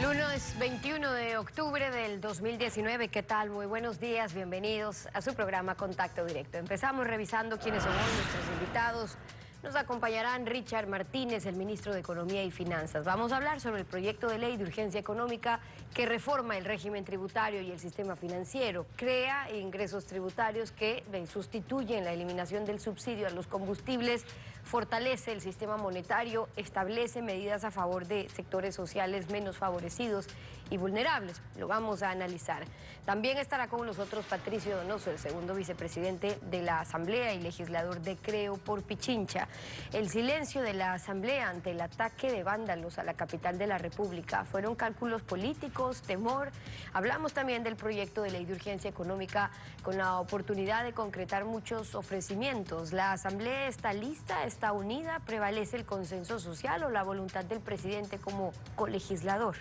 Lunes 21 de octubre del 2019, ¿qué tal? Muy buenos días, bienvenidos a su programa Contacto Directo. Empezamos revisando quiénes son hoy nuestros invitados. Nos acompañarán Richard Martínez, el ministro de Economía y Finanzas. Vamos a hablar sobre el proyecto de ley de urgencia económica que reforma el régimen tributario y el sistema financiero, crea ingresos tributarios que sustituyen la eliminación del subsidio a los combustibles, fortalece el sistema monetario, establece medidas a favor de sectores sociales menos favorecidos y vulnerables. Lo vamos a analizar. También estará con nosotros Patricio Donoso, el segundo vicepresidente de la Asamblea y legislador de Creo por Pichincha. El silencio de la Asamblea ante el ataque de vándalos a la capital de la República fueron cálculos políticos, temor. Hablamos también del proyecto de ley de urgencia económica con la oportunidad de concretar muchos ofrecimientos. La Asamblea está lista, está unida, prevalece el consenso social o la voluntad del presidente como colegislador.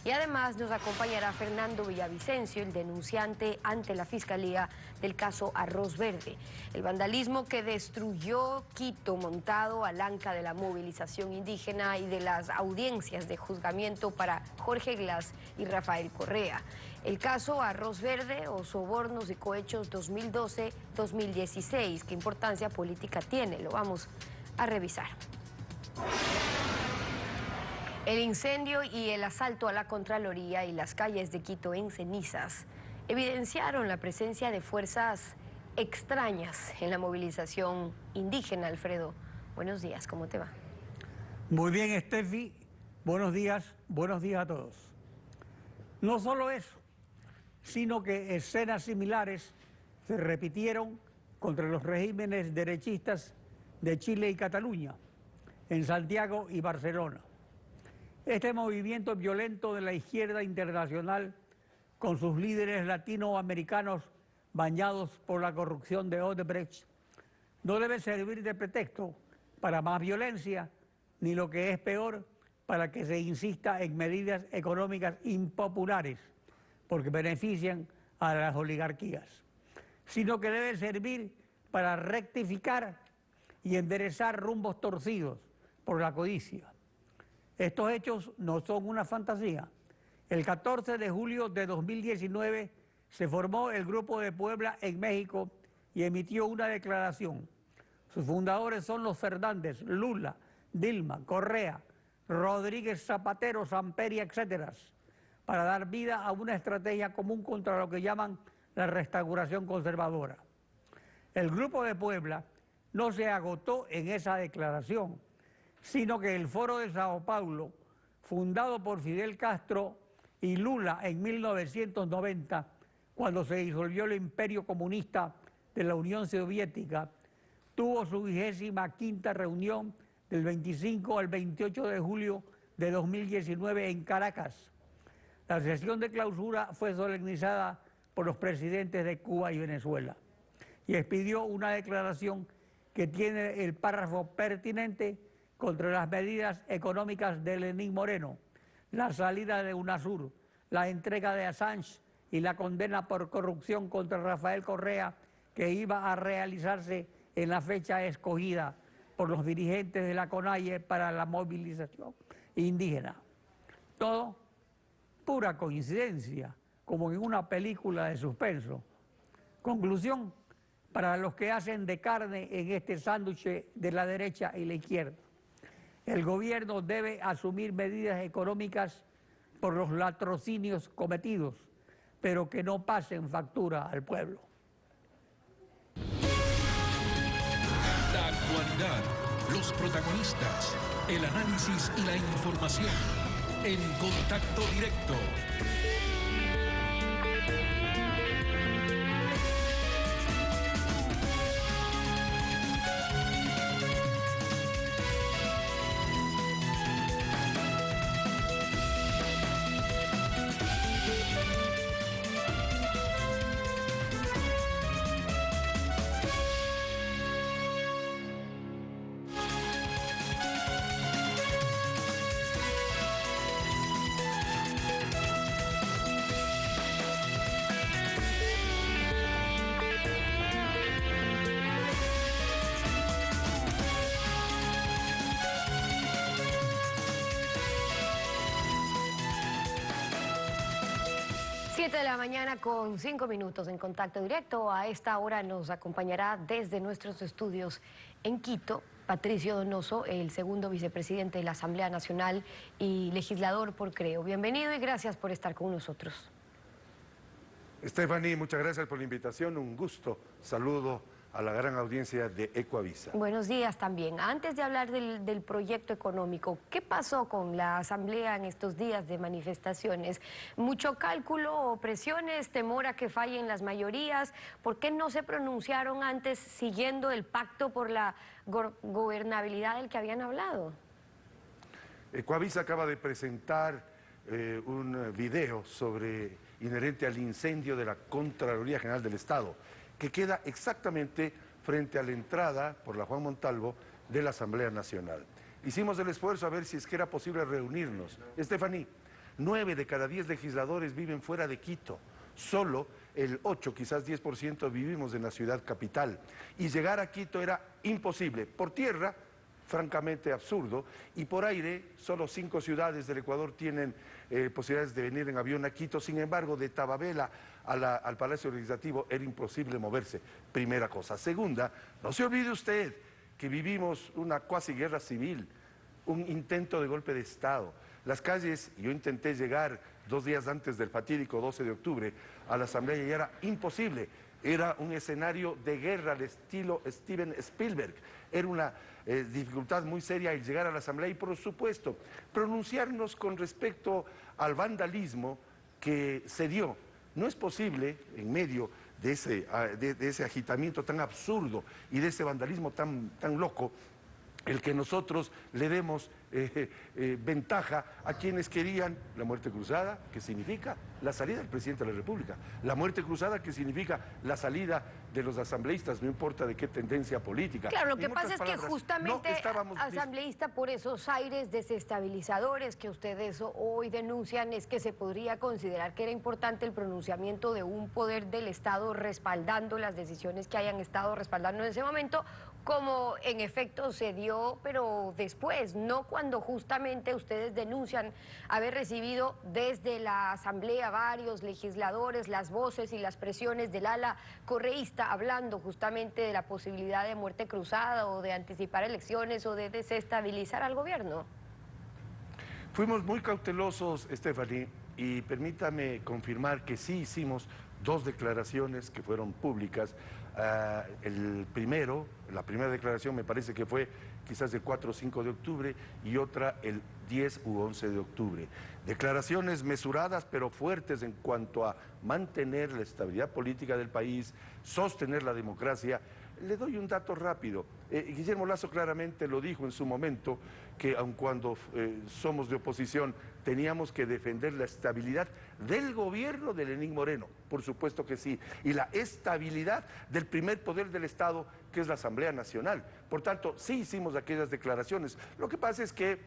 Y además nos acompañará Fernando Villavicencio, el denunciante ante la Fiscalía del caso Arroz Verde. El vandalismo que destruyó Quito, montado al anca de la movilización indígena y de las audiencias de juzgamiento para Jorge Glass y Rafael Correa. El caso Arroz Verde o sobornos y cohechos 2012-2016. ¿Qué importancia política tiene? Lo vamos a revisar. El incendio y el asalto a la Contraloría y las calles de Quito en cenizas evidenciaron la presencia de fuerzas extrañas en la movilización indígena. Alfredo, buenos días, ¿cómo te va? Muy bien, Steffi, buenos días a todos. No solo eso, sino que escenas similares se repitieron contra los regímenes derechistas de Chile y Cataluña, en Santiago y Barcelona. Este movimiento violento de la izquierda internacional, con sus líderes latinoamericanos bañados por la corrupción de Odebrecht, no debe servir de pretexto para más violencia, ni lo que es peor, para que se insista en medidas económicas impopulares, porque benefician a las oligarquías, sino que debe servir para rectificar y enderezar rumbos torcidos por la codicia. Estos hechos no son una fantasía. El 14 de julio de 2019 se formó el Grupo de Puebla en México y emitió una declaración. Sus fundadores son los Fernández, Lula, Dilma, Correa, Rodríguez Zapatero, Samperia, etc., para dar vida a una estrategia común contra lo que llaman la restauración conservadora. El Grupo de Puebla no se agotó en esa declaración, sino que el Foro de Sao Paulo, fundado por Fidel Castro y Lula en 1990, cuando se disolvió el imperio comunista de la Unión Soviética, tuvo su 25ª reunión del 25 al 28 de julio de 2019 en Caracas. La sesión de clausura fue solemnizada por los presidentes de Cuba y Venezuela y expidió una declaración que tiene el párrafo pertinente contra las medidas económicas de Lenín Moreno, la salida de UNASUR, la entrega de Assange y la condena por corrupción contra Rafael Correa, que iba a realizarse en la fecha escogida por los dirigentes de la CONAIE para la movilización indígena. Todo pura coincidencia, como en una película de suspenso. Conclusión, para los que hacen de carne en este sándwich de la derecha y la izquierda. El gobierno debe asumir medidas económicas por los latrocinios cometidos, pero que no pasen factura al pueblo. La actualidad, los protagonistas, el análisis y la información en Contacto Directo. 7 de la mañana con 5 minutos en contacto directo. A esta hora nos acompañará desde nuestros estudios en Quito Patricio Donoso, el segundo vicepresidente de la Asamblea Nacional y legislador por Creo. Bienvenido y gracias por estar con nosotros. Stephanie, muchas gracias por la invitación, un gusto. Saludo a la gran audiencia de Ecuavisa. Buenos días también. Antes de hablar del proyecto económico, ¿qué pasó con la Asamblea en estos días de manifestaciones? ¿Mucho cálculo o presiones, temor a que fallen las mayorías? ¿Por qué no se pronunciaron antes siguiendo el pacto por la gobernabilidad del que habían hablado? Ecuavisa acaba de presentar un video inherente al incendio de la Contraloría General del Estado, que queda exactamente frente a la entrada por la Juan Montalvo de la Asamblea Nacional. Hicimos el esfuerzo a ver si es que era posible reunirnos. Stephanie, 9 de cada 10 legisladores viven fuera de Quito. Solo el 8, quizás 10% vivimos en la ciudad capital. Y llegar a Quito era imposible. Por tierra, francamente absurdo, y por aire, solo 5 ciudades del Ecuador tienen posibilidades de venir en avión a Quito. Sin embargo, de Tababela al Palacio Legislativo era imposible moverse, primera cosa. Segunda, no se olvide usted que vivimos una cuasi guerra civil, un intento de golpe de Estado. Las calles, yo intenté llegar 2 días antes del fatídico 12 de octubre a la Asamblea y era imposible. Era un escenario de guerra al estilo Steven Spielberg. Era una dificultad muy seria el llegar a la Asamblea y, por supuesto, pronunciarnos con respecto al vandalismo que se dio. No es posible, en medio de ese agitamiento tan absurdo y de ese vandalismo tan loco, el que nosotros le demos ventaja a quienes querían la muerte cruzada, que significa la salida del presidente de la República, la muerte cruzada, que significa la salida de los asambleístas, no importa de qué tendencia política. Claro, lo que pasa es que justamente asambleísta, por esos aires desestabilizadores que ustedes hoy denuncian, es que se podría considerar que era importante el pronunciamiento de un poder del Estado respaldando las decisiones que hayan estado respaldando en ese momento, como en efecto se dio, pero después, no cuando justamente ustedes denuncian haber recibido desde la Asamblea varios legisladores, las voces y las presiones del ala correísta, hablando justamente de la posibilidad de muerte cruzada o de anticipar elecciones o de desestabilizar al gobierno. Fuimos muy cautelosos, Stephanie, y permítame confirmar que sí hicimos 2 declaraciones que fueron públicas. La primera declaración me parece que fue quizás el 4 o 5 de octubre y otra el 10 u 11 de octubre. Declaraciones mesuradas pero fuertes en cuanto a mantener la estabilidad política del país, sostener la democracia. Le doy un dato rápido. Guillermo Lasso claramente lo dijo en su momento, que aun cuando somos de oposición, teníamos que defender la estabilidad del gobierno de Lenín Moreno, por supuesto que sí, y la estabilidad del primer poder del Estado, que es la Asamblea Nacional. Por tanto, sí hicimos aquellas declaraciones. Lo que pasa es que,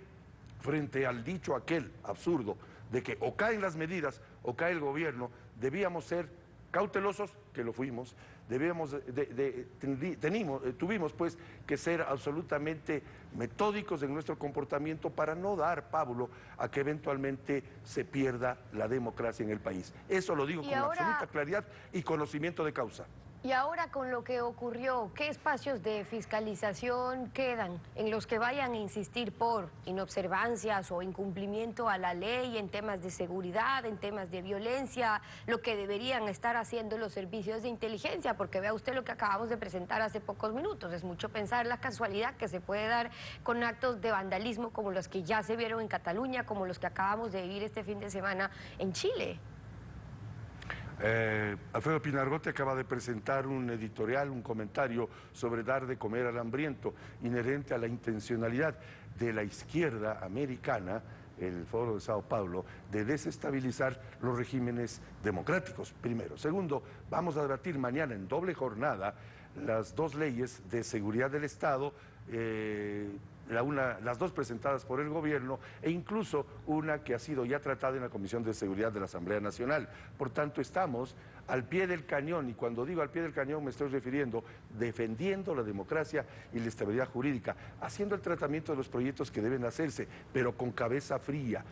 frente al dicho aquel absurdo de que o caen las medidas o cae el gobierno, debíamos ser cautelosos, que lo fuimos, tuvimos pues que ser absolutamente metódicos en nuestro comportamiento para no dar pábulo a que eventualmente se pierda la democracia en el país. Eso lo digo con absoluta claridad y conocimiento de causa. Y ahora, con lo que ocurrió, ¿qué espacios de fiscalización quedan en los que vayan a insistir por inobservancias o incumplimiento a la ley en temas de seguridad, en temas de violencia, lo que deberían estar haciendo los servicios de inteligencia? Porque vea usted lo que acabamos de presentar hace pocos minutos. Es mucho pensar la casualidad que se puede dar con actos de vandalismo como los que ya se vieron en Cataluña, como los que acabamos de vivir este fin de semana en Chile. Alfredo Pinargote acaba de presentar un editorial, un comentario sobre dar de comer al hambriento, inherente a la intencionalidad de la izquierda americana, el Foro de Sao Paulo, de desestabilizar los regímenes democráticos, primero. Segundo, vamos a debatir mañana en doble jornada las 2 leyes de seguridad del Estado, las 2 presentadas por el gobierno, e incluso una que ha sido ya tratada en la Comisión de Seguridad de la Asamblea Nacional. Por tanto, estamos al pie del cañón, y cuando digo al pie del cañón me estoy refiriendo defendiendo la democracia y la estabilidad jurídica, haciendo el tratamiento de los proyectos que deben hacerse, pero con cabeza fría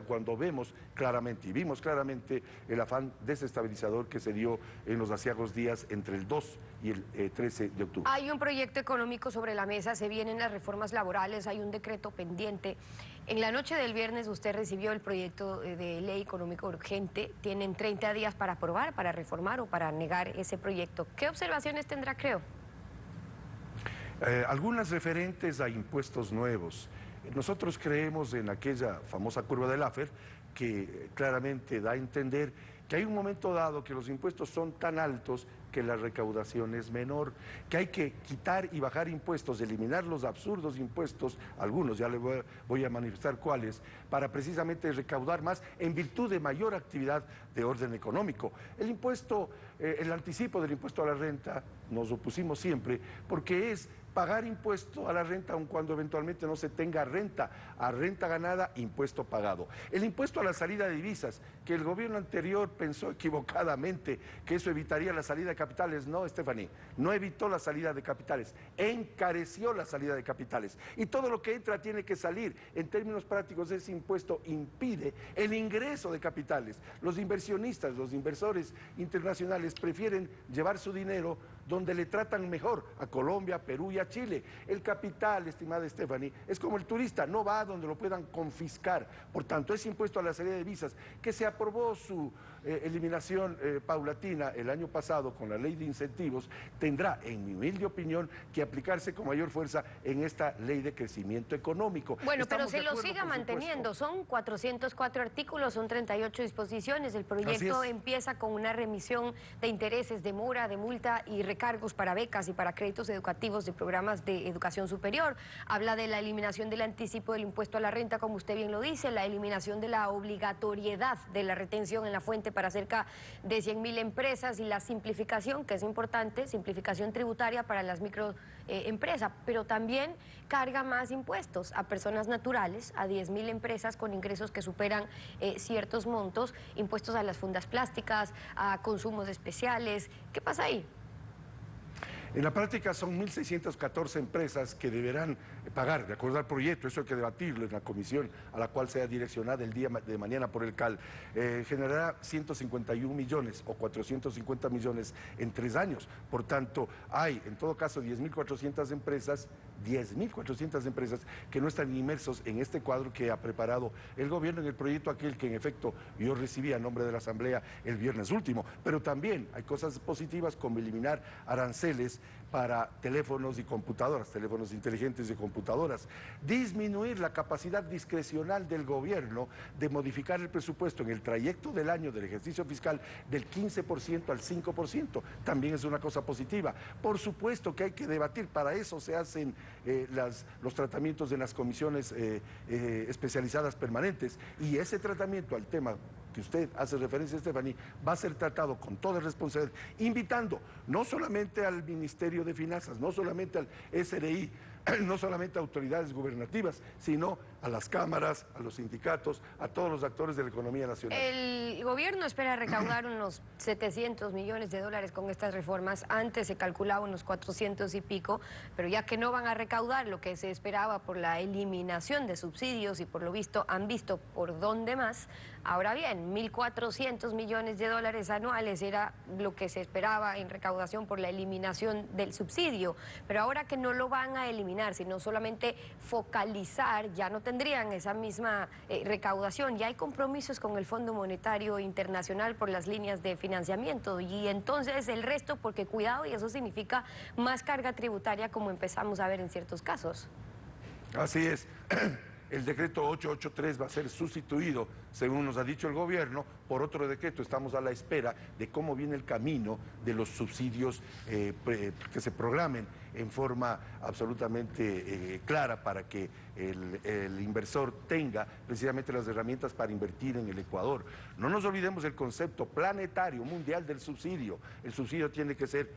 cuando vemos claramente, y vimos claramente el afán desestabilizador que se dio en los aciagos días entre el 2 y el 13 de octubre. Hay un proyecto económico sobre la mesa, se vienen las reformas laborales, hay un decreto pendiente. En la noche del viernes usted recibió el proyecto de ley económico urgente. Tienen 30 días para aprobar, para reformar o para negar ese proyecto. ¿Qué observaciones tendrá, creo? Algunas referentes a impuestos nuevos. Nosotros creemos en aquella famosa curva de Laffer que claramente da a entender que hay un momento dado que los impuestos son tan altos que la recaudación es menor, que hay que quitar y bajar impuestos, eliminar los absurdos impuestos, algunos, ya le voy a manifestar cuáles, para precisamente recaudar más en virtud de mayor actividad de orden económico. El impuesto, el anticipo del impuesto a la renta, nos opusimos siempre, porque es pagar impuesto a la renta aun cuando eventualmente no se tenga renta, a renta ganada, impuesto pagado. El impuesto a la salida de divisas, que el gobierno anterior pensó equivocadamente que eso evitaría la salida de capitales. No, Stephanie, no evitó la salida de capitales, encareció la salida de capitales. Y todo lo que entra tiene que salir. En términos prácticos, ese impuesto impide el ingreso de capitales. Los inversionistas, los inversores internacionales prefieren llevar su dinero donde le tratan mejor, a Colombia, Perú y a Chile. El capital, estimada Stephanie, es como el turista, no va a donde lo puedan confiscar. Por tanto, ese impuesto a la salida de divisas, que se aprobó su eliminación paulatina el año pasado con la ley de incentivos, tendrá, en mi humilde opinión, que aplicarse con mayor fuerza en esta ley de crecimiento económico. Bueno, pero se lo siga manteniendo. Son 404 artículos, son 38 disposiciones. El proyecto empieza con una remisión de intereses, de mora, de multa y recargos para becas y para créditos educativos de programas de educación superior. Habla de la eliminación del anticipo del impuesto a la renta, como usted bien lo dice, la eliminación de la obligatoriedad de la retención en la fuente para cerca de 100.000 empresas y la simplificación, que es importante, simplificación tributaria para las microempresas, pero también carga más impuestos a personas naturales, a 10.000 empresas con ingresos que superan ciertos montos, impuestos a las fundas plásticas, a consumos especiales. ¿Qué pasa ahí? En la práctica son 1.614 empresas que deberán pagar, de acuerdo al proyecto, eso hay que debatirlo en la comisión a la cual sea direccionada el día de mañana por el CAL, generará 151 millones o 450 millones en 3 años. Por tanto, hay en todo caso 10.400 empresas, 10.400 empresas que no están inmersos en este cuadro que ha preparado el gobierno en el proyecto aquel que en efecto yo recibí a nombre de la Asamblea el viernes último. Pero también hay cosas positivas como eliminar aranceles para teléfonos y computadoras, teléfonos inteligentes y computadoras, disminuir la capacidad discrecional del gobierno de modificar el presupuesto en el trayecto del año del ejercicio fiscal del 15% al 5%, también es una cosa positiva. Por supuesto que hay que debatir, para eso se hacen los tratamientos en las comisiones especializadas permanentes, y ese tratamiento al tema que usted hace referencia, Stephanie, va a ser tratado con toda responsabilidad, invitando no solamente al Ministerio de Finanzas, no solamente al SRI, no solamente a autoridades gubernativas, sino a las cámaras, a los sindicatos, a todos los actores de la economía nacional. El gobierno espera recaudar unos 700 millones de dólares con estas reformas. Antes se calculaba unos 400 y pico, pero ya que no van a recaudar lo que se esperaba por la eliminación de subsidios y por lo visto han visto por dónde más. Ahora bien, 1.400 millones de dólares anuales era lo que se esperaba en recaudación por la eliminación del subsidio, pero ahora que no lo van a eliminar, sino solamente focalizar, ya no tendrían esa misma recaudación. Ya hay compromisos con el Fondo Monetario Internacional por las líneas de financiamiento y entonces el resto, porque cuidado, y eso significa más carga tributaria como empezamos a ver en ciertos casos. Así es. El decreto 883 va a ser sustituido, según nos ha dicho el gobierno, por otro decreto. Estamos a la espera de cómo viene el camino de los subsidios que se programen en forma absolutamente clara para que el inversor tenga precisamente las herramientas para invertir en el Ecuador. No nos olvidemos del concepto planetario, mundial del subsidio. El subsidio tiene que ser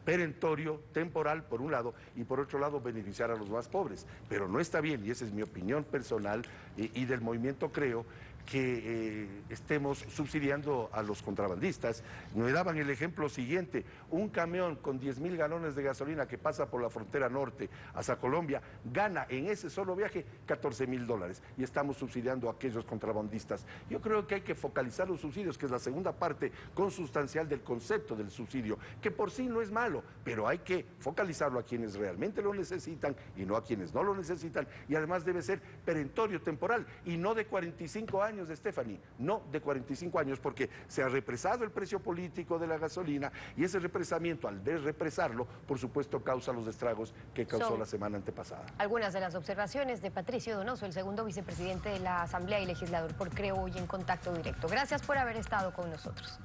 perentorio, temporal, por un lado, y por otro lado beneficiar a los más pobres. Pero no está bien, y esa es mi opinión personal y del movimiento Creo, que estemos subsidiando a los contrabandistas. Me daban el ejemplo siguiente: un camión con 10,000 galones de gasolina que pasa por la frontera norte hacia Colombia gana en ese solo viaje $14,000 y estamos subsidiando a aquellos contrabandistas. Yo creo que hay que focalizar los subsidios, que es la segunda parte consustancial del concepto del subsidio, que por sí no es malo, pero hay que focalizarlo a quienes realmente lo necesitan y no a quienes no lo necesitan, y además debe ser perentorio, temporal, y no de 45 años, de Stephanie, no de 45 años, porque se ha represado el precio político de la gasolina, y ese represamiento, al desrepresarlo, por supuesto, causa los estragos que causó la semana antepasada. Algunas de las observaciones de Patricio Donoso, el segundo vicepresidente de la Asamblea y legislador por Creo, hoy en Contacto Directo. Gracias por haber estado con nosotros.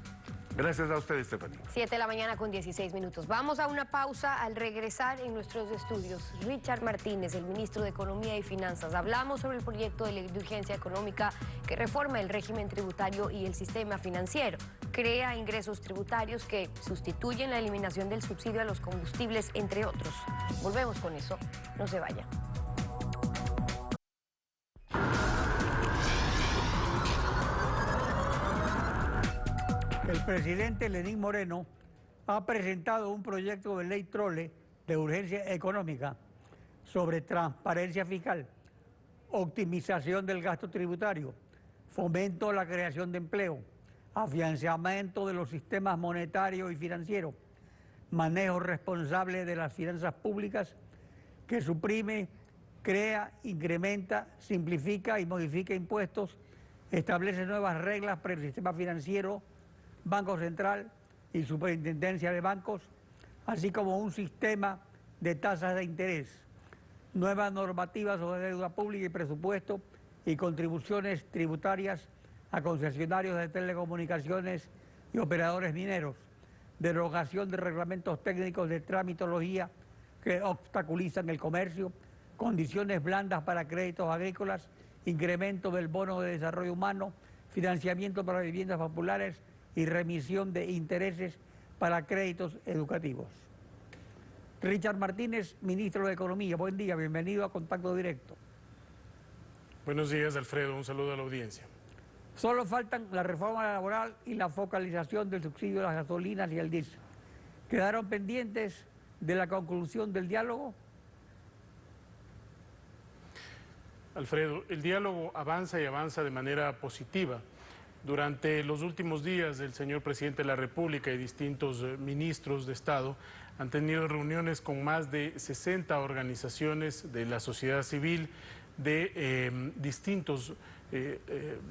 Gracias a ustedes, Stephanie. 7:16 a.m. Vamos a una pausa. Al regresar en nuestros estudios, Richard Martínez, el ministro de Economía y Finanzas. Hablamos sobre el proyecto de ley de urgencia económica que reforma el régimen tributario y el sistema financiero. Crea ingresos tributarios que sustituyen la eliminación del subsidio a los combustibles, entre otros. Volvemos con eso. No se vayan. El presidente Lenín Moreno ha presentado un proyecto de ley trole de urgencia económica sobre transparencia fiscal, optimización del gasto tributario, fomento a la creación de empleo, afianzamiento de los sistemas monetario y financiero, manejo responsable de las finanzas públicas, que suprime, crea, incrementa, simplifica y modifica impuestos, establece nuevas reglas para el sistema financiero, Banco Central y Superintendencia de Bancos, así como un sistema de tasas de interés, nuevas normativas sobre deuda pública y presupuesto y contribuciones tributarias a concesionarios de telecomunicaciones y operadores mineros, derogación de reglamentos técnicos de tramitología que obstaculizan el comercio, condiciones blandas para créditos agrícolas, incremento del bono de desarrollo humano, financiamiento para viviendas populares y remisión de intereses para créditos educativos. Richard Martínez, ministro de Economía. Buen día, bienvenido a Contacto Directo. Buenos días, Alfredo. Un saludo a la audiencia. Solo faltan la reforma laboral y la focalización del subsidio a las gasolinas y el diésel. ¿Quedaron pendientes de la conclusión del diálogo? Alfredo, el diálogo avanza y avanza de manera positiva. Durante los últimos días, el señor presidente de la República y distintos ministros de Estado han tenido reuniones con más de 60 organizaciones de la sociedad civil de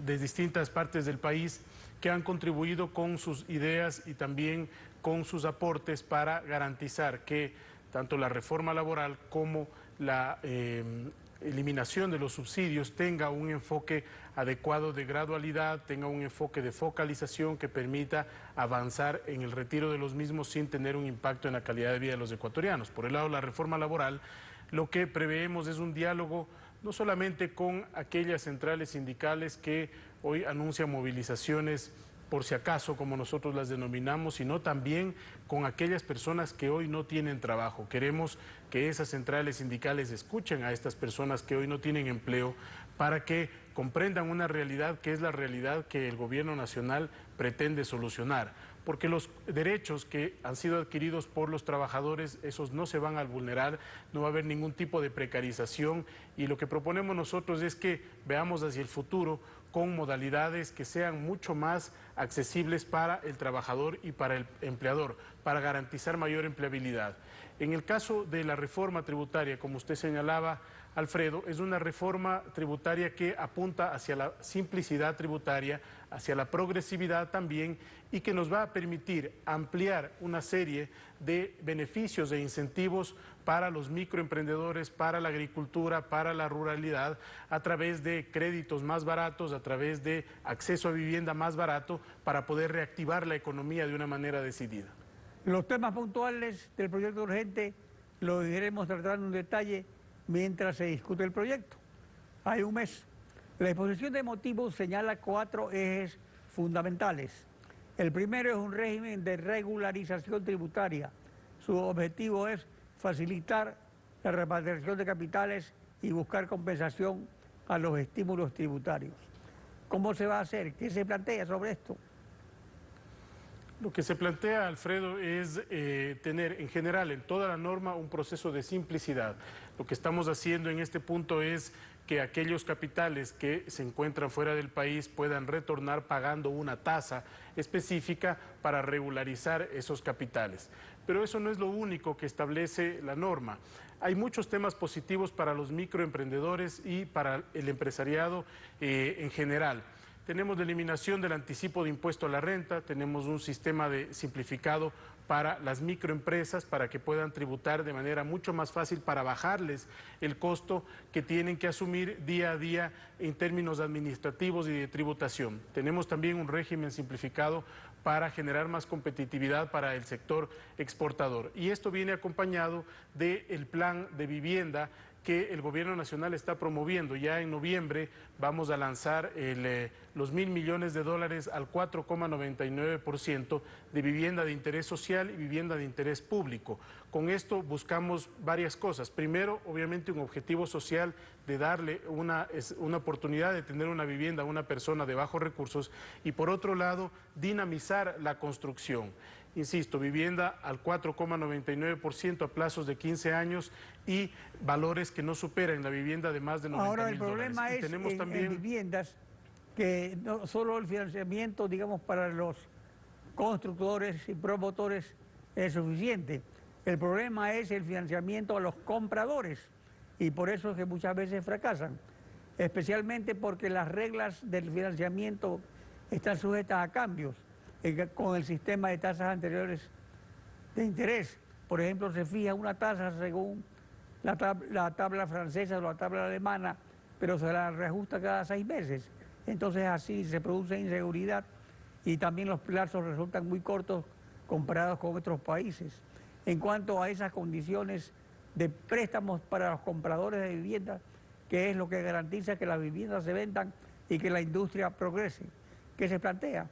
distintas partes del país, que han contribuido con sus ideas y también con sus aportes para garantizar que tanto la reforma laboral como la eliminación de los subsidios tenga un enfoque adecuado de gradualidad, tenga un enfoque de focalización que permita avanzar en el retiro de los mismos sin tener un impacto en la calidad de vida de los ecuatorianos. Por el lado de la reforma laboral, lo que preveemos es un diálogo no solamente con aquellas centrales sindicales que hoy anuncian movilizaciones por si acaso, como nosotros las denominamos, sino también con aquellas personas que hoy no tienen trabajo. Queremos que esas centrales sindicales escuchen a estas personas que hoy no tienen empleo para que comprendan una realidad que es la realidad que el gobierno nacional pretende solucionar. Porque los derechos que han sido adquiridos por los trabajadores, esos no se van a vulnerar, no va a haber ningún tipo de precarización, y lo que proponemos nosotros es que veamos hacia el futuro con modalidades que sean mucho más accesibles para el trabajador y para el empleador, para garantizar mayor empleabilidad. En el caso de la reforma tributaria, como usted señalaba, Alfredo, es una reforma tributaria que apunta hacia la simplicidad tributaria, hacia la progresividad también, y que nos va a permitir ampliar una serie de beneficios e incentivos para los microemprendedores, para la agricultura, para la ruralidad, a través de créditos más baratos, a través de acceso a vivienda más barato, para poder reactivar la economía de una manera decidida. Los temas puntuales del proyecto urgente los iremos tratando en detalle mientras se discute el proyecto. Hay un mes. La exposición de motivos señala 4 ejes fundamentales. El primero es un régimen de regularización tributaria, su objetivo es facilitar la repatriación de capitales y buscar compensación a los estímulos tributarios. ¿Cómo se va a hacer? ¿Qué se plantea sobre esto? Lo que se plantea, Alfredo, es tener en general en toda la norma un proceso de simplicidad. Lo que estamos haciendo en este punto es que aquellos capitales que se encuentran fuera del país puedan retornar pagando una tasa específica para regularizar esos capitales. Pero eso no es lo único que establece la norma. Hay muchos temas positivos para los microemprendedores y para el empresariado en general. Tenemos la eliminación del anticipo de impuesto a la renta, tenemos un sistema simplificado para las microempresas para que puedan tributar de manera mucho más fácil para bajarles el costo que tienen que asumir día a día en términos administrativos y de tributación. Tenemos también un régimen simplificado para generar más competitividad para el sector exportador. Y esto viene acompañado del plan de vivienda que el Gobierno Nacional está promoviendo. Ya en noviembre vamos a lanzar los $1.000 millones al 4,99% de vivienda de interés social y vivienda de interés público. Con esto buscamos varias cosas. Primero, obviamente, un objetivo social de darle una oportunidad de tener una vivienda a una persona de bajos recursos y, por otro lado, dinamizar la construcción. Insisto, vivienda al 4,99% a plazos de 15 años y valores que no superen la vivienda de más de $90.000. Ahora, el problema es en viviendas que no solo el financiamiento, digamos, para los constructores y promotores es suficiente. El problema es el financiamiento a los compradores y por eso es que muchas veces fracasan, especialmente porque las reglas del financiamiento están sujetas a cambios con el sistema de tasas anteriores de interés. Por ejemplo, se fija una tasa según la tabla francesa o la tabla alemana, pero se la reajusta cada 6 meses. Entonces así se produce inseguridad y también los plazos resultan muy cortos comparados con otros países. En cuanto a esas condiciones de préstamos para los compradores de viviendas, que es lo que garantiza que las viviendas se vendan y que la industria progrese, ¿qué se plantea?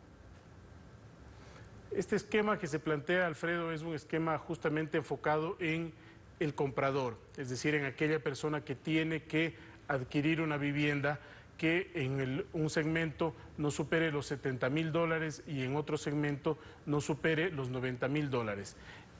Este esquema que se plantea, Alfredo, es un esquema justamente enfocado en el comprador, es decir, en aquella persona que tiene que adquirir una vivienda que en un segmento no supere los $70.000 y en otro segmento no supere los $90.000.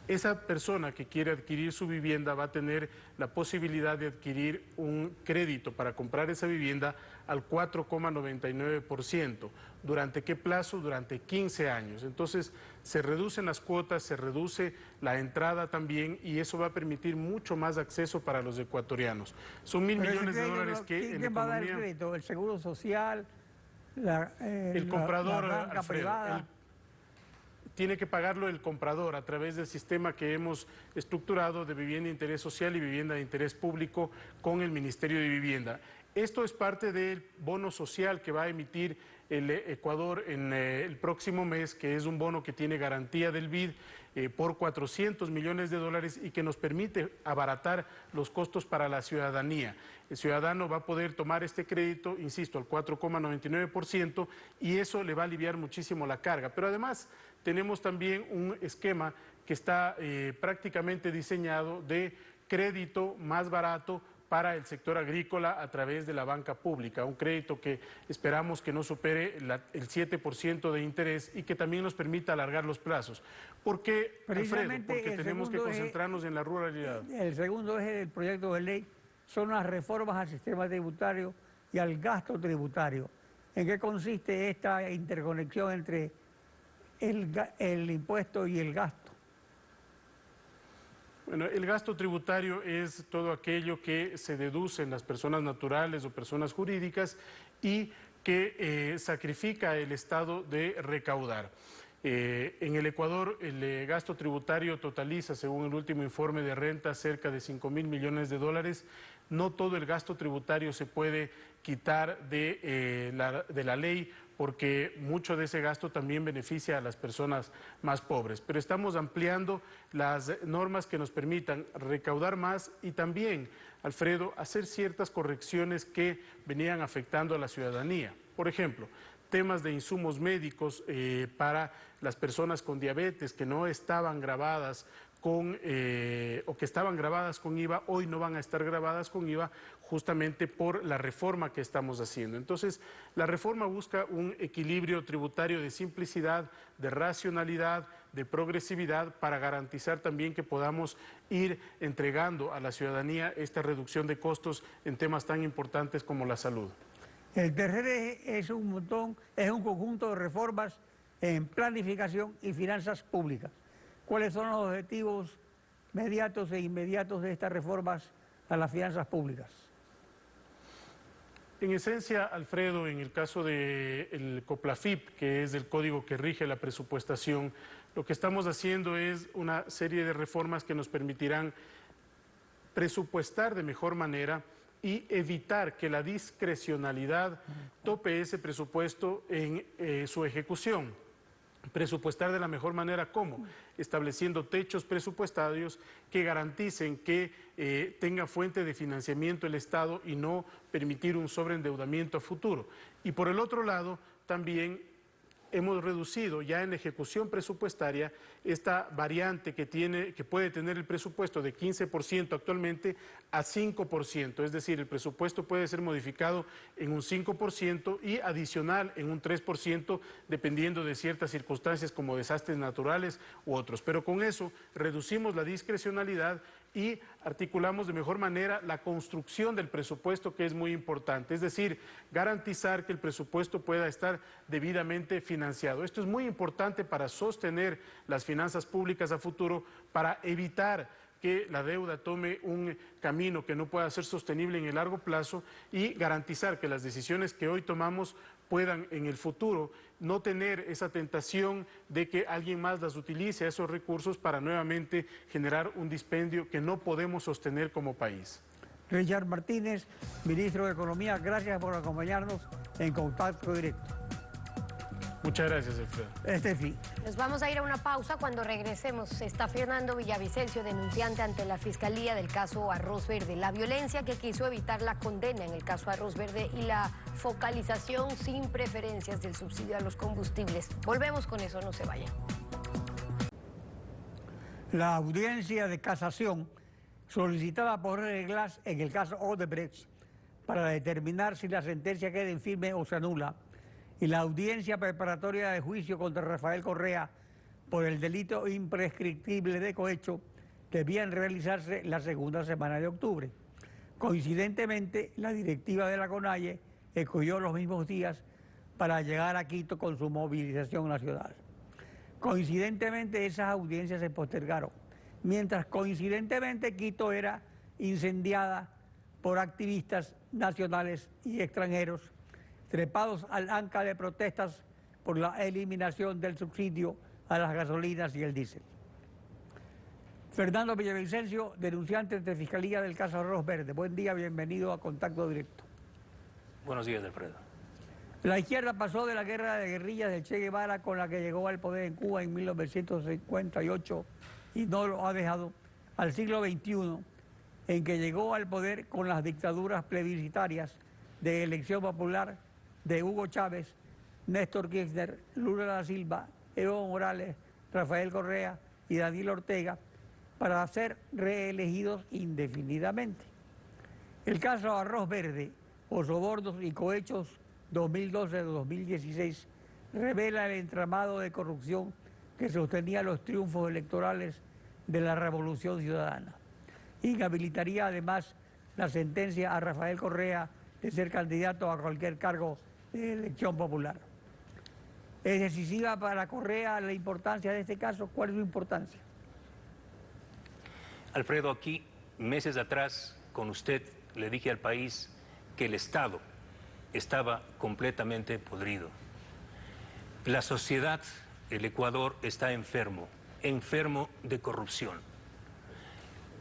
Esa persona que quiere adquirir su vivienda va a tener la posibilidad de adquirir un crédito para comprar esa vivienda al 4,99%. ¿Durante qué plazo? Durante 15 años. Entonces, se reducen las cuotas, se reduce la entrada también y eso va a permitir mucho más acceso para los ecuatorianos. Son $1.000 millones que en ¿quién va a dar el economía... crédito? ¿El Seguro Social? El comprador, la banca Alfredo, privada. Tiene que pagarlo el comprador a través del sistema que hemos estructurado de vivienda de interés social y vivienda de interés público con el Ministerio de Vivienda. Esto es parte del bono social que va a emitir el Ecuador en el próximo mes, que es un bono que tiene garantía del BID por $400 millones y que nos permite abaratar los costos para la ciudadanía. El ciudadano va a poder tomar este crédito, insisto, al 4,99% y eso le va a aliviar muchísimo la carga. Pero además tenemos también un esquema que está prácticamente diseñado de crédito más barato para el sector agrícola a través de la banca pública, un crédito que esperamos que no supere el 7% de interés y que también nos permita alargar los plazos. ¿Por qué, Alfredo? Porque tenemos que concentrarnos en la ruralidad. El segundo eje del proyecto de ley son las reformas al sistema tributario y al gasto tributario. ¿En qué consiste esta interconexión entre el impuesto y el gasto? Bueno, el gasto tributario es todo aquello que se deduce en las personas naturales o personas jurídicas y que sacrifica el Estado de recaudar. En el Ecuador el gasto tributario totaliza, según el último informe de renta, cerca de $5.000 millones. No todo el gasto tributario se puede quitar de la ley porque mucho de ese gasto también beneficia a las personas más pobres. Pero estamos ampliando las normas que nos permitan recaudar más y también, Alfredo, hacer ciertas correcciones que venían afectando a la ciudadanía. Por ejemplo, temas de insumos médicos para las personas con diabetes que no estaban gravadas o que estaban grabadas con IVA, hoy no van a estar grabadas con IVA justamente por la reforma que estamos haciendo. Entonces, la reforma busca un equilibrio tributario de simplicidad, de racionalidad, de progresividad, para garantizar también que podamos ir entregando a la ciudadanía esta reducción de costos en temas tan importantes como la salud. El tercer eje es un conjunto de reformas en planificación y finanzas públicas. ¿Cuáles son los objetivos mediatos e inmediatos de estas reformas a las finanzas públicas? En esencia, Alfredo, en el caso del COPLAFIP, que es el código que rige la presupuestación, lo que estamos haciendo es una serie de reformas que nos permitirán presupuestar de mejor manera y evitar que la discrecionalidad tope ese presupuesto en su ejecución. Presupuestar de la mejor manera, ¿cómo? Estableciendo techos presupuestarios que garanticen que tenga fuente de financiamiento el Estado y no permitir un sobreendeudamiento a futuro. Y por el otro lado, también hemos reducido ya en la ejecución presupuestaria esta variante que puede tener el presupuesto de 15% actualmente a 5%, es decir, el presupuesto puede ser modificado en un 5% y adicional en un 3% dependiendo de ciertas circunstancias como desastres naturales u otros. Pero con eso reducimos la discrecionalidad y articulamos de mejor manera la construcción del presupuesto, que es muy importante, es decir, garantizar que el presupuesto pueda estar debidamente financiado. Esto es muy importante para sostener las finanzas públicas a futuro, para evitar que la deuda tome un camino que no pueda ser sostenible en el largo plazo y garantizar que las decisiones que hoy tomamos puedan en el futuro no tener esa tentación de que alguien más las utilice, esos recursos, para nuevamente generar un dispendio que no podemos sostener como país. Richard Martínez, ministro de Economía, gracias por acompañarnos en Contacto Directo. Muchas gracias, Alfredo. Estefi. Nos vamos a ir a una pausa. Cuando regresemos está Fernando Villavicencio, denunciante ante la Fiscalía del caso Arroz Verde. La violencia que quiso evitar la condena en el caso Arroz Verde y la focalización sin preferencias del subsidio a los combustibles. Volvemos con eso, no se vayan. La audiencia de casación solicitada por Reglas en el caso Odebrecht para determinar si la sentencia queda en firme o se anula, y la audiencia preparatoria de juicio contra Rafael Correa por el delito imprescriptible de cohecho debían realizarse la segunda semana de octubre. Coincidentemente, la directiva de la CONAIE escogió los mismos días para llegar a Quito con su movilización nacional. Coincidentemente, esas audiencias se postergaron, mientras coincidentemente Quito era incendiada por activistas nacionales y extranjeros trepados al anca de protestas por la eliminación del subsidio a las gasolinas y el diésel. Fernando Villavicencio, denunciante de Fiscalía del caso Arroz Verde. Buen día, bienvenido a Contacto Directo. Buenos días, Alfredo. La izquierda pasó de la guerra de guerrillas de Che Guevara, con la que llegó al poder en Cuba en 1958 y no lo ha dejado, al siglo XXI, en que llegó al poder con las dictaduras plebiscitarias de elección popular de Hugo Chávez, Néstor Kirchner, Lula da Silva, Evo Morales, Rafael Correa y Daniel Ortega, para ser reelegidos indefinidamente. El caso Arroz Verde, o sobornos y cohechos 2012-2016, revela el entramado de corrupción que sostenía los triunfos electorales de la Revolución Ciudadana. Inhabilitaría además la sentencia a Rafael Correa de ser candidato a cualquier cargo de elección popular. ¿Es decisiva para Correa la importancia de este caso? ¿Cuál es su importancia? Alfredo, aquí, meses atrás, con usted, le dije al país que el Estado estaba completamente podrido. La sociedad, el Ecuador, está enfermo de corrupción.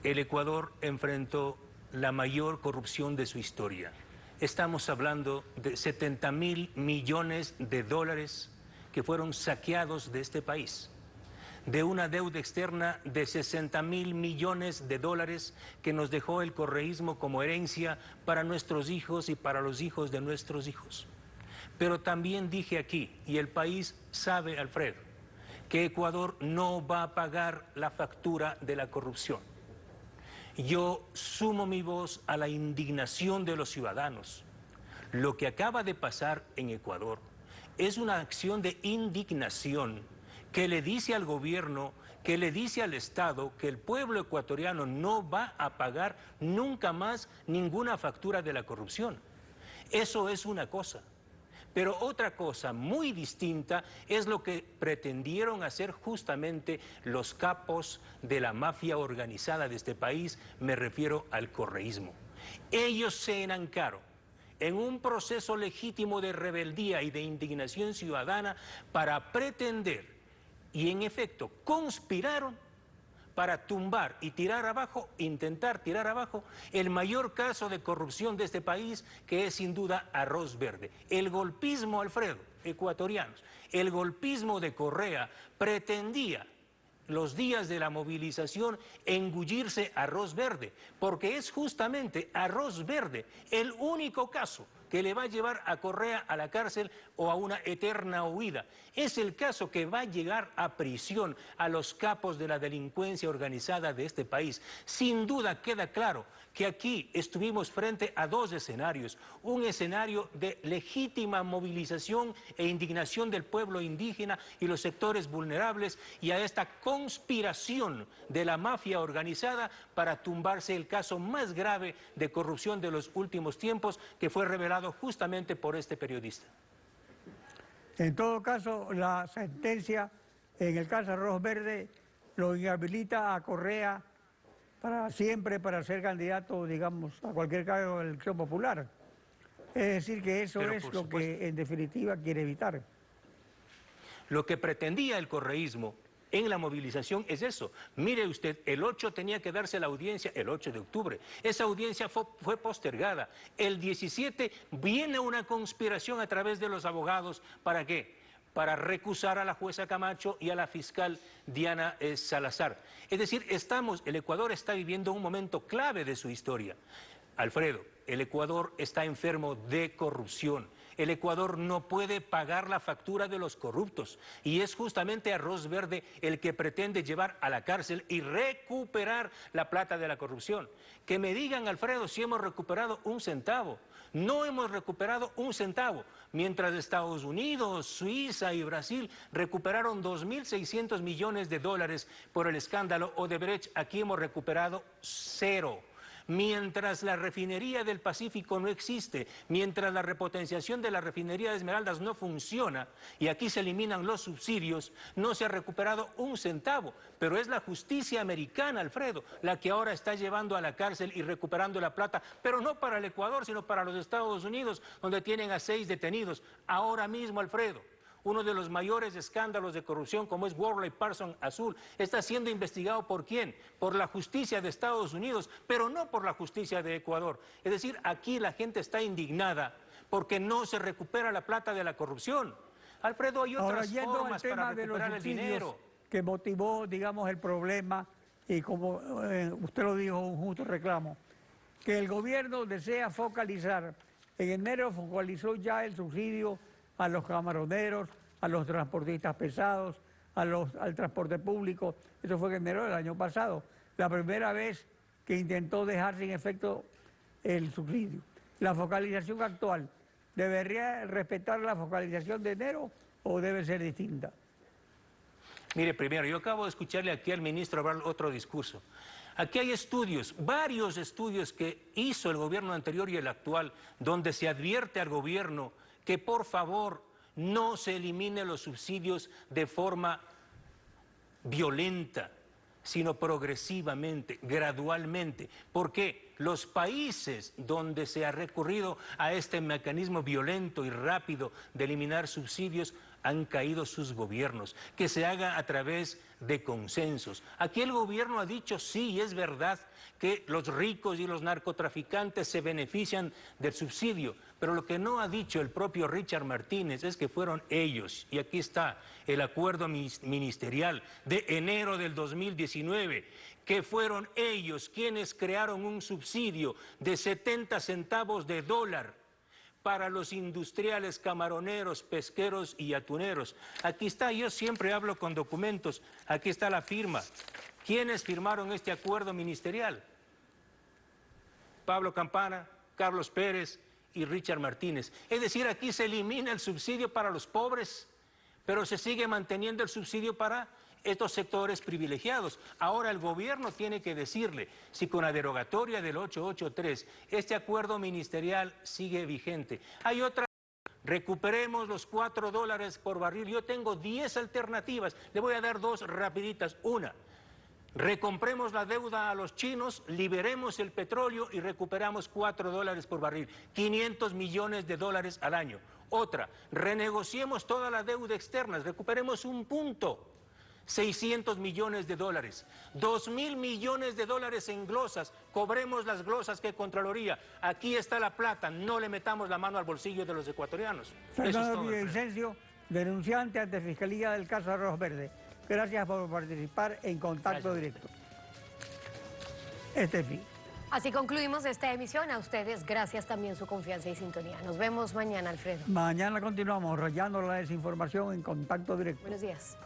El Ecuador enfrentó la mayor corrupción de su historia. Estamos hablando de 70.000 millones de dólares que fueron saqueados de este país, de una deuda externa de 60.000 millones de dólares que nos dejó el correísmo como herencia para nuestros hijos y para los hijos de nuestros hijos. Pero también dije aquí, y el país sabe, Alfredo, que Ecuador no va a pagar la factura de la corrupción. Yo sumo mi voz a la indignación de los ciudadanos. Lo que acaba de pasar en Ecuador es una acción de indignación que le dice al gobierno, que le dice al Estado que el pueblo ecuatoriano no va a pagar nunca más ninguna factura de la corrupción. Eso es una cosa. Pero otra cosa muy distinta es lo que pretendieron hacer justamente los capos de la mafia organizada de este país, me refiero al correísmo. Ellos se enancaron en un proceso legítimo de rebeldía y de indignación ciudadana para pretender, y en efecto conspiraron para tumbar y tirar abajo, intentar tirar abajo el mayor caso de corrupción de este país, que es sin duda Arroz Verde. El golpismo, Alfredo, ecuatorianos, el golpismo de Correa pretendía los días de la movilización engullirse Arroz Verde, porque es justamente Arroz Verde el único caso que le va a llevar a Correa a la cárcel o a una eterna huida. Es el caso que va a llegar a prisión a los capos de la delincuencia organizada de este país. Sin duda queda claro que aquí estuvimos frente a dos escenarios. Un escenario de legítima movilización e indignación del pueblo indígena y los sectores vulnerables, y a esta conspiración de la mafia organizada para tumbarse el caso más grave de corrupción de los últimos tiempos, que fue revelado justamente por este periodista. En todo caso, la sentencia en el caso Arroz Verde lo inhabilita a Correa para siempre para ser candidato, digamos, a cualquier cargo de elección popular. Es decir, que eso Pero es por lo supuesto, que en definitiva quiere evitar. lo que pretendía el correísmo en la movilización es eso. Mire usted, el 8 tenía que darse la audiencia, el 8 de octubre. Esa audiencia fue postergada. El 17 viene una conspiración a través de los abogados. ¿Para qué? Para recusar a la jueza Camacho y a la fiscal Diana Salazar. Es decir, el Ecuador está viviendo un momento clave de su historia. Alfredo, el Ecuador está enfermo de corrupción. El Ecuador no puede pagar la factura de los corruptos, y es justamente Arroz Verde el que pretende llevar a la cárcel y recuperar la plata de la corrupción. Que me digan, Alfredo, si hemos recuperado un centavo. No hemos recuperado un centavo, mientras Estados Unidos, Suiza y Brasil recuperaron 2.600 millones de dólares por el escándalo Odebrecht. Aquí hemos recuperado cero. Mientras la refinería del Pacífico no existe, mientras la repotenciación de la refinería de Esmeraldas no funciona y aquí se eliminan los subsidios, no se ha recuperado un centavo. Pero es la justicia americana, Alfredo, la que ahora está llevando a la cárcel y recuperando la plata, pero no para el Ecuador, sino para los Estados Unidos, donde tienen a 6 detenidos. Ahora mismo, Alfredo, uno de los mayores escándalos de corrupción, como es Worley Parsons Azul, está siendo investigado ¿por quién? Por la justicia de Estados Unidos, pero no por la justicia de Ecuador. Es decir, aquí la gente está indignada porque no se recupera la plata de la corrupción. Alfredo, hay otras formas para recuperar el dinero. Que motivó, digamos, el problema, y como usted lo dijo, un justo reclamo, que el gobierno desea focalizar. En enero focalizó ya el subsidio a los camaroneros, a los transportistas pesados, al transporte público. Eso fue en enero del año pasado, la primera vez que intentó dejar sin efecto el subsidio. La focalización actual, ¿debería respetar la focalización de enero o debe ser distinta? Mire, primero, yo acabo de escucharle aquí al ministro hablar otro discurso. Aquí hay estudios, varios estudios que hizo el gobierno anterior y el actual, donde se advierte al gobierno que por favor no se eliminen los subsidios de forma violenta, sino progresivamente, gradualmente. Porque los países donde se ha recurrido a este mecanismo violento y rápido de eliminar subsidios han caído sus gobiernos, que se haga a través de consensos. Aquí el gobierno ha dicho, sí, es verdad que los ricos y los narcotraficantes se benefician del subsidio, pero lo que no ha dicho el propio Richard Martínez es que fueron ellos, y aquí está el acuerdo ministerial de enero del 2019, que fueron ellos quienes crearon un subsidio de 70 centavos de dólar para los industriales, camaroneros, pesqueros y atuneros. Aquí está, yo siempre hablo con documentos, aquí está la firma. ¿Quiénes firmaron este acuerdo ministerial? Pablo Campana, Carlos Pérez y Richard Martínez. Es decir, aquí se elimina el subsidio para los pobres, pero se sigue manteniendo el subsidio para estos sectores privilegiados. Ahora el gobierno tiene que decirle si con la derogatoria del 883 este acuerdo ministerial sigue vigente. Hay otra. Recuperemos los $4 por barril. Yo tengo 10 alternativas. Le voy a dar 2 rapiditas. Una, recompremos la deuda a los chinos, liberemos el petróleo y recuperamos $4 por barril. 500 millones de dólares al año. Otra, renegociemos toda la deuda externa, recuperemos un punto. 600 millones de dólares, 2.000 millones de dólares en glosas, cobremos las glosas que Contraloría. Aquí está la plata, no le metamos la mano al bolsillo de los ecuatorianos. Fernando Villavicencio, denunciante ante Fiscalía del caso Arroz Verde. Gracias por participar en Contacto Directo. Estefi. Así concluimos esta emisión. A ustedes, gracias también su confianza y sintonía. Nos vemos mañana, Alfredo. Mañana continuamos rayando la desinformación en Contacto Directo. Buenos días.